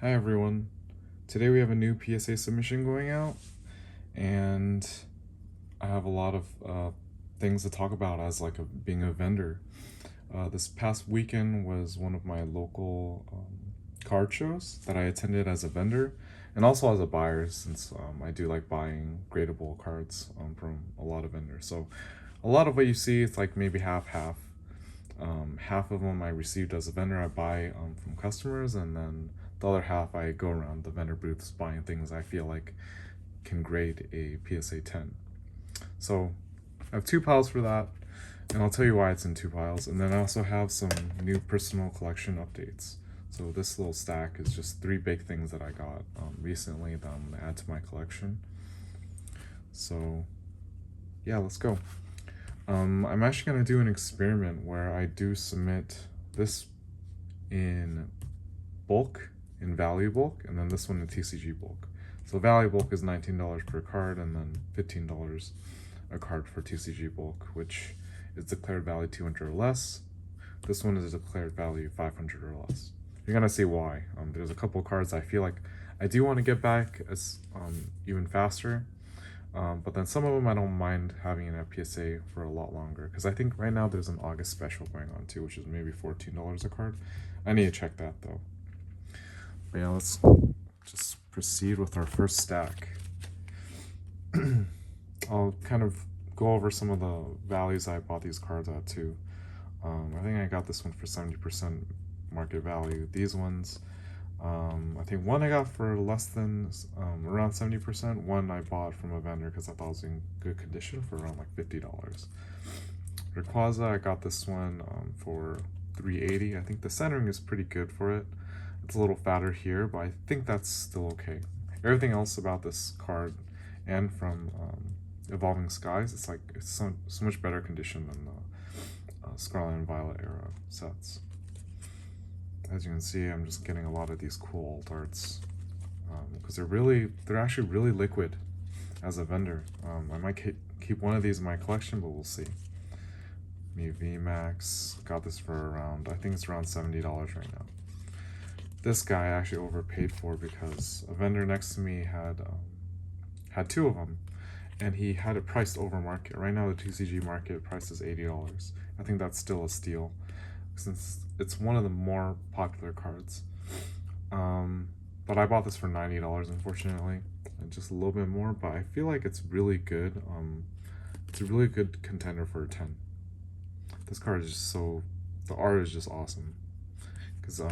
Hi everyone. Today we have a new PSA submission going out, and I have a lot of things to talk about as being a vendor. This past weekend was one of my local card shows that I attended as a vendor and also as a buyer, since I do like buying gradable cards from a lot of vendors. So a lot of what you see, it's like maybe half. Half of them I received as a vendor, I buy from customers, and then the other half I go around the vendor booths buying things I feel like can grade a PSA 10. So I have two piles for that, and I'll tell you why it's in two piles. And then I also have some new personal collection updates. So this little stack is just three big things that I got recently that I'm gonna add to my collection. So yeah, let's go. I'm actually gonna do an experiment where I do submit this in bulk, in value bulk, and then this one in TCG bulk. So value bulk is $19 per card, and then $15 a card for TCG bulk, which is declared value 200 or less. This one is declared value 500 or less. You're gonna see why. There's a couple cards I feel like I do want to get back as even faster. But then some of them I don't mind having in a PSA for a lot longer, because I think right now there's an August special going on too, which is maybe $14 a card. I need to check that though. But yeah, let's just proceed with our first stack. I'll kind of go over some of the values I bought these cards at too. I think I got this one for 70% market value. These ones, I think one I got for less than around 70%. One I bought from a vendor because I thought it was in good condition for around like $50. Rayquaza, I got this one for $3.80. I think the centering is pretty good for it. It's a little fatter here, but I think that's still okay. Everything else about this card and from Evolving Skies, it's so much better condition than the Scarlet and Violet era sets. As you can see, I'm just getting a lot of these cool alt arts because they're actually really liquid as a vendor. I might keep one of these in my collection, but we'll see. Eeveelution VMAX, got this for around, I think it's around $70 right now. This guy I actually overpaid for because a vendor next to me had two of them, and he had it priced over market. Right now the TCG market price is $80. I think that's still a steal since it's one of the more popular cards. But I bought this for $90, unfortunately, and just a little bit more, but I feel like it's really good. It's a really good contender for a 10. This card is just the art is just awesome. Because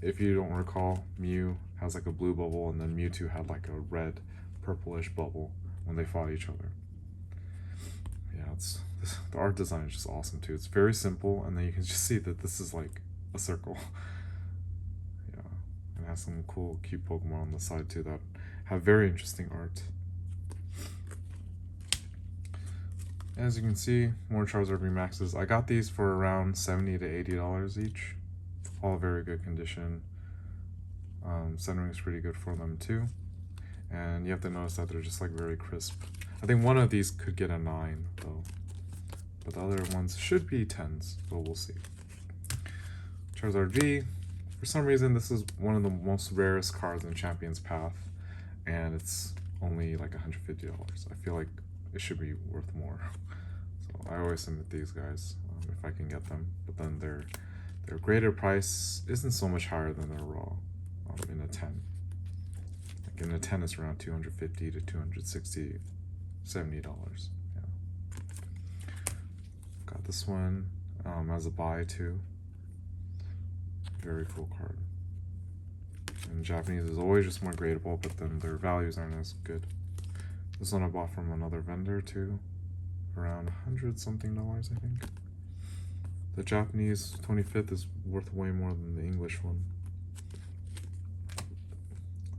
if you don't recall, Mew has like a blue bubble, and then Mewtwo had like a red, purplish bubble when they fought each other. Yeah, the art design is just awesome too. It's very simple, and then you can just see that this is like a circle. Yeah, and it has some cool, cute Pokemon on the side too that have very interesting art. As you can see, more Charizard Remaxes. I got these for around $70 to $80 each. All very good condition. Centering is pretty good for them too. And you have to notice that they're just like very crisp. I think one of these could get a 9 though, but the other ones should be 10s, but we'll see. Charizard V, for some reason this is one of the most rarest cards in Champion's Path, and it's only like $150. I feel like it should be worth more. So I always submit these guys if I can get them, but then their graded price isn't so much higher than their raw in a 10. Like in a 10 it's around $250 to $260, $70. Yeah. Got this one as a buy too. Very cool card. And Japanese is always just more gradable, but then their values aren't as good. This one I bought from another vendor too, around $100-something, I think. The Japanese 25th is worth way more than the English one.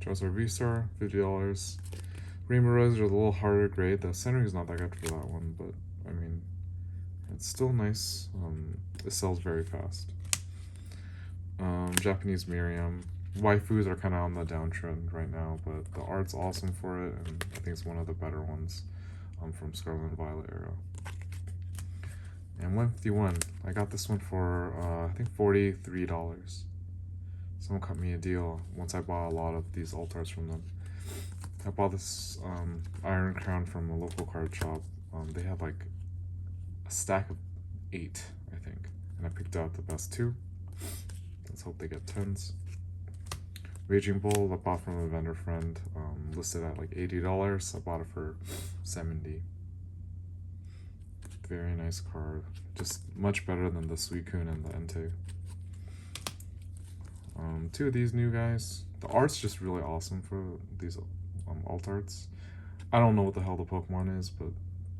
Charizard V-Star, $50. Rainbow Rose is a little harder grade. The centering is not that good for that one, but I mean, it's still nice. It sells very fast. Japanese Miriam. Waifus are kind of on the downtrend right now, but the art's awesome for it, and I think it's one of the better ones from Scarlet and Violet era. And 151, I got this one for I think $43. Someone cut me a deal once I bought a lot of these alt arts from them. I bought this Iron Crown from a local card shop. They had like a stack of 8, I think, and I picked out the best 2. Let's hope they get 10s. Raging Bull I bought from a vendor friend, listed at like $80. I bought it for $70. Very nice card, just much better than the Suicune and the Entei. 2 of these new guys. The art's just really awesome for these alt arts. I don't know what the hell the Pokemon is, but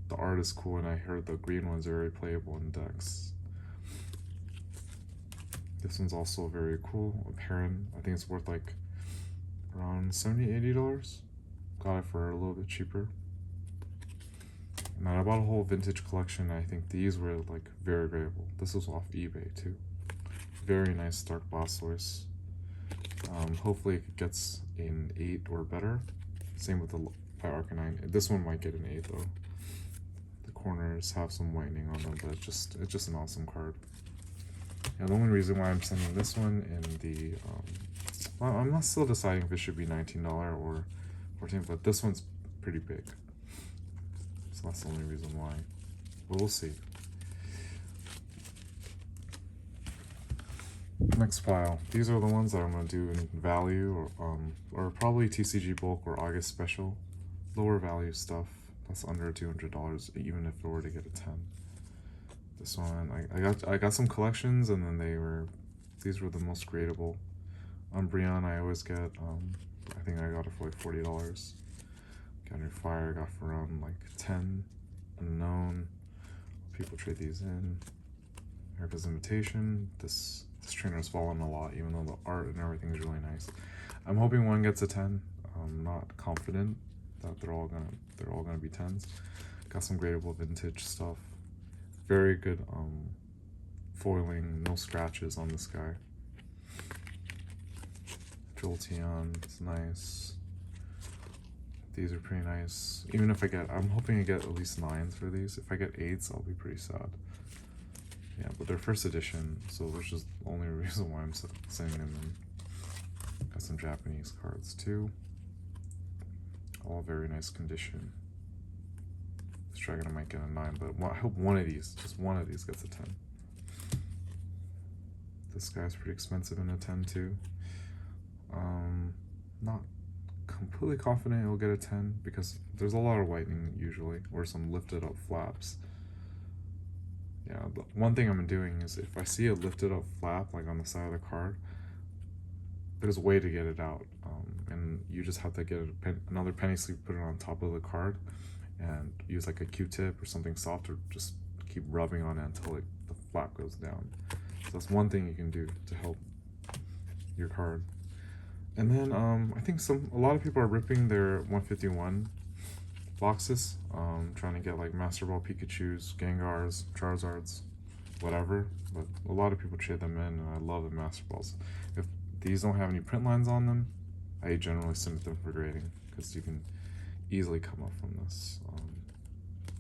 the art is cool, and I heard the green ones are very playable in decks. This one's also very cool. A Heron. I think it's worth like around $70–$80. Got it for a little bit cheaper. And I bought a whole vintage collection. I think these were like very variable. This was off eBay too. Very nice Dark Blastoise. Hopefully it gets an 8 or better. Same with the Arcanine. This one might get an 8 though. The corners have some whitening on them, but it's just an awesome card. And the only reason why I'm sending this one in the well, I'm not still deciding if it should be $19 or $14, but this one's pretty big. So that's the only reason why. But we'll see. Next file. These are the ones that I'm going to do in value, or probably TCG bulk or August special. Lower value stuff. That's under $200, even if it were to get a 10. This one, I got some collections, and then these were the most gradable. Umbreon I always get. I think I got it for like $40. Counter Fire I got for around like 10. Unknown. People trade these in. Erica's Invitation. This trainer has fallen a lot, even though the art and everything is really nice. I'm hoping one gets a 10. I'm not confident that they're all gonna be 10s. Got some gradable vintage stuff. Very good foiling, no scratches on this guy. Jolteon, it's nice. These are pretty nice. Even if I'm hoping to get at least 9s for these. If I get 8s, I'll be pretty sad. Yeah, but they're first edition, so which is the only reason why I'm sending them in. Got some Japanese cards too. All very nice condition. This dragon might get a 9, but I hope just one of these gets a 10. This guy's pretty expensive in a 10 too. Not completely confident it'll get a 10 because there's a lot of whitening usually, or some lifted up flaps. Yeah, the one thing I'm doing is if I see a lifted up flap like on the side of the card, there's a way to get it out, and you just have to get another penny sleeve, put it on top of the card, and use like a Q-tip or something soft, or just keep rubbing on it until the flap goes down. So that's one thing you can do to help your card. And then I think a lot of people are ripping their 151 boxes, trying to get like Master Ball Pikachus, Gengars, Charizards, whatever. But a lot of people trade them in, and I love the Master Balls. If these don't have any print lines on them, I generally submit them for grading because you can easily come up from this.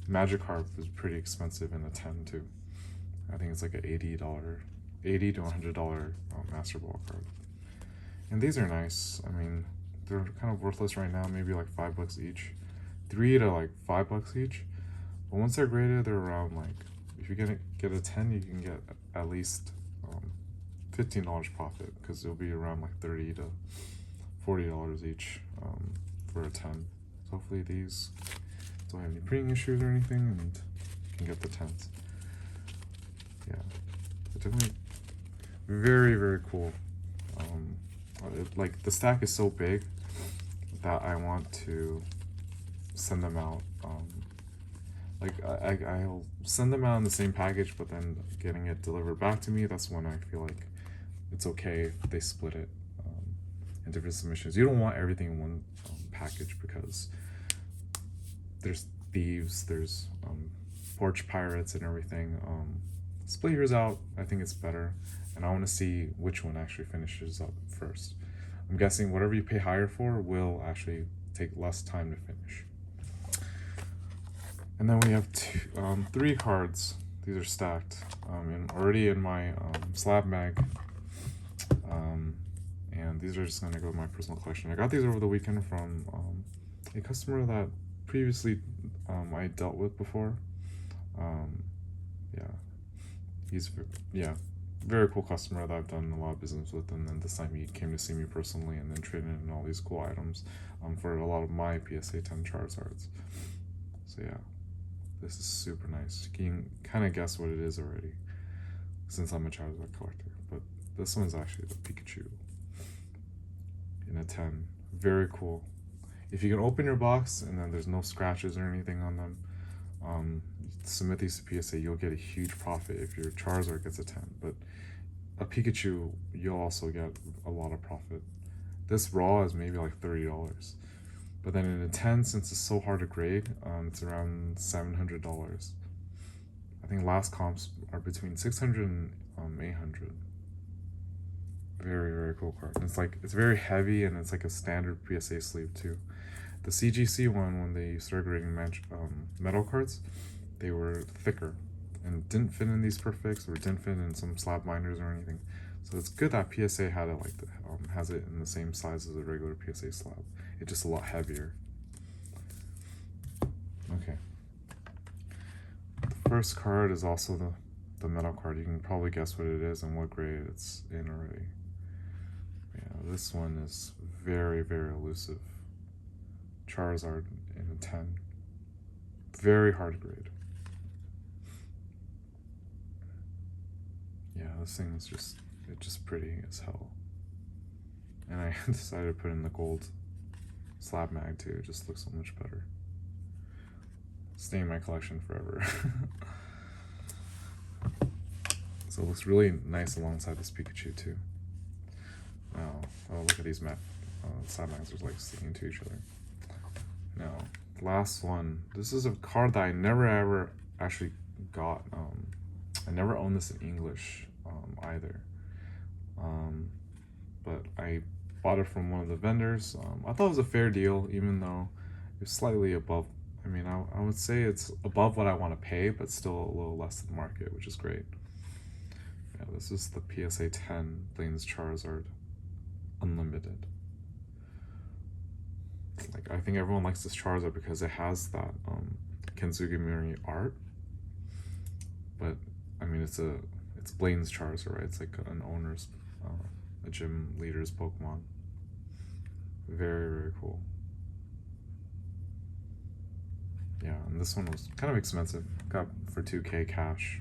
Magikarp is pretty expensive in a 10 too. I think it's like an $80 to $100 Master Ball card. And these are nice. I mean, they're kind of worthless right now, maybe like $5 each. $3 to like $5 each. But once they're graded, they're around like, if you're gonna get a 10, you can get at least $15 profit, because it'll be around like $30 to $40 each for a 10. So hopefully these don't have any printing issues or anything, and you can get the 10s. Yeah, so definitely very, very cool. Like the stack is so big that I want to send them out. I'll send them out in the same package, but then getting it delivered back to me, that's when I feel like it's okay if they split it in different submissions. You don't want everything in one package, because there's thieves, there's porch pirates and everything. Split yours out, I think it's better, and I want to see which one actually finishes up first. I'm guessing whatever you pay higher for will actually take less time to finish. And then we have 3 cards. These are stacked, and already in my slab mag. and these are just gonna go with my personal collection. I got these over the weekend from a customer that previously I dealt with before. Yeah, he's very cool customer that I've done a lot of business with, and then this time he came to see me personally and then traded in all these cool items for a lot of my PSA 10 charizards. So yeah, this is super nice. You can kind of guess what it is already since I'm a Charizard collector, but this one's actually the Pikachu in a 10. Very cool. If you can open your box and then there's no scratches or anything on them, submit these to PSA, you'll get a huge profit if your Charizard gets a 10, but a Pikachu, you'll also get a lot of profit. This raw is maybe like $30, but then in a 10, since it's so hard to grade, it's around $700. I think last comps are between $600 and $800. Very, very cool card. And it's very heavy, and it's like a standard PSA sleeve too. The CGC one, when they started grading metal cards, they were thicker and didn't fit in these perfects or didn't fit in some slab binders or anything. So it's good that PSA had it like has it in the same size as a regular PSA slab. It's just a lot heavier. Okay. The first card is also the metal card. You can probably guess what it is and what grade it's in already. Yeah, this one is very, very elusive. Charizard in a 10. Very hard to grade. Yeah, this thing is just pretty as hell. And I decided to put in the gold slab mag too. It just looks so much better. Stay in my collection forever. So it looks really nice alongside this Pikachu too. Now, oh, look at these slab mags are like sticking to each other. Now, last one. This is a card that I never ever actually got. I never owned this in English either. But I bought it from one of the vendors. I thought it was a fair deal, even though it's slightly above. I mean, I would say it's above what I want to pay, but still a little less than market, which is great. Yeah, this is the PSA 10 Blaine's Charizard Unlimited. Like, I think everyone likes this Charizard because it has that Kenzugimori art. But I mean, it's Blaine's Charizard, right? It's like an owner's, a gym leader's Pokemon. Very, very cool. Yeah, and this one was kind of expensive. Got for 2K cash,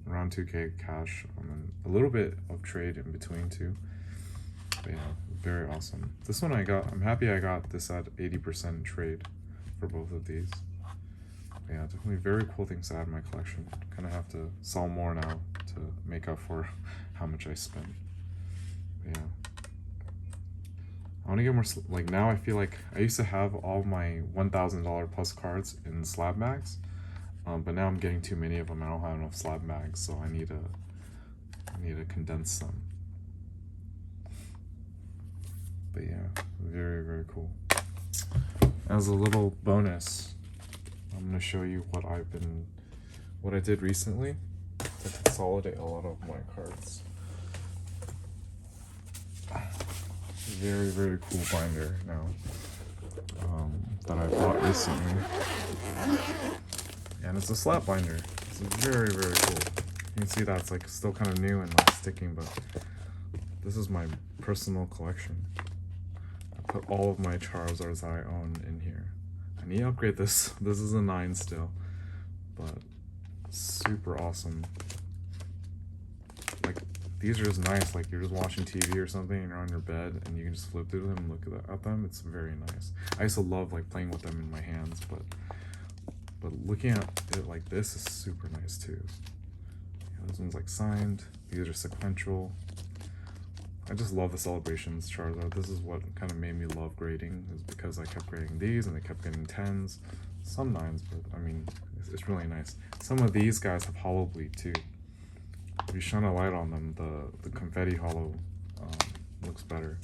around 2K cash, and a little bit of trade in between too. But yeah, very awesome. This one I'm happy I got this at 80% trade for both of these. But yeah, definitely very cool things to add in my collection. Kind of have to sell more now to make up for how much I spent. But yeah. I want to get more, like now I feel like I used to have all my $1,000 plus cards in slab mags, but now I'm getting too many of them. I don't have enough slab mags, so I need to condense some. But yeah, very, very cool. As a little bonus, I'm going to show you what I did recently to consolidate a lot of my cards. Very, very cool binder now that I bought recently, and it's a slab binder. It's very, very cool. You can see that it's like still kind of new and not sticking, but this is my personal collection. I put all of my Charizards that I own in here. I need to upgrade this. This is a 9 still, but super awesome. Like, these are just nice. Like, you're just watching TV or something and you're on your bed and you can just flip through them and look at them. It's very nice. I used to love like playing with them in my hands, but looking at it like this is super nice too. Yeah, this one's like signed. These are sequential. I just love the Celebrations Charizard. This is what kind of made me love grading, is because I kept grading these and they kept getting 10s, some 9s, but I mean, it's really nice. Some of these guys have hollow bleed too. If you shine a light on them, the confetti hollow looks better.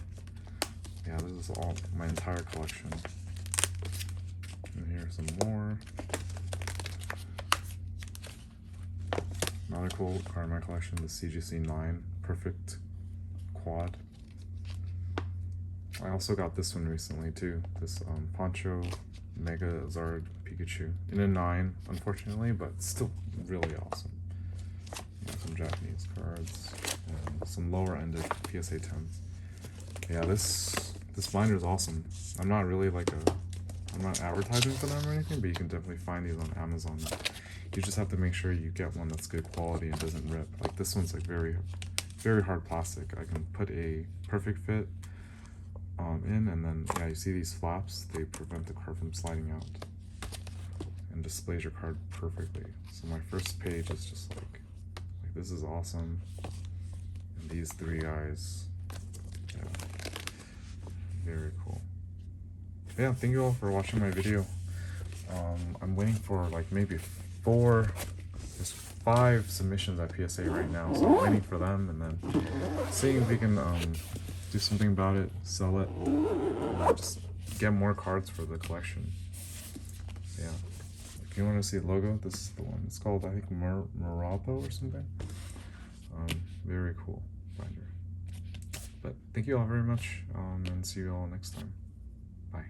Yeah, this is all my entire collection. And here's some more. Another cool card in my collection, the CGC 9 Perfect Quad. I also got this one recently too. This Poncho Mega Zard Pikachu in a 9, unfortunately, but still really awesome. Some Japanese cards and some lower ended PSA 10s. Yeah, this binder is awesome. I'm not advertising for them or anything, but you can definitely find these on Amazon. You just have to make sure you get one that's good quality and doesn't rip. Like this one's like very, very hard plastic. I can put a perfect fit in, and then yeah, you see these flaps, they prevent the card from sliding out and displays your card perfectly. So my first page is just like this is awesome, and these 3 guys, yeah, very cool. Yeah, thank you all for watching my video. I'm waiting for like maybe there's 5 submissions at PSA right now, so I'm waiting for them and then seeing if we can do something about it, sell it, and just get more cards for the collection. Yeah, if you want to see the logo, this is the one. It's called, I think, Morocco or something. Very cool binder. But thank you all very much, and see you all next time. Bye.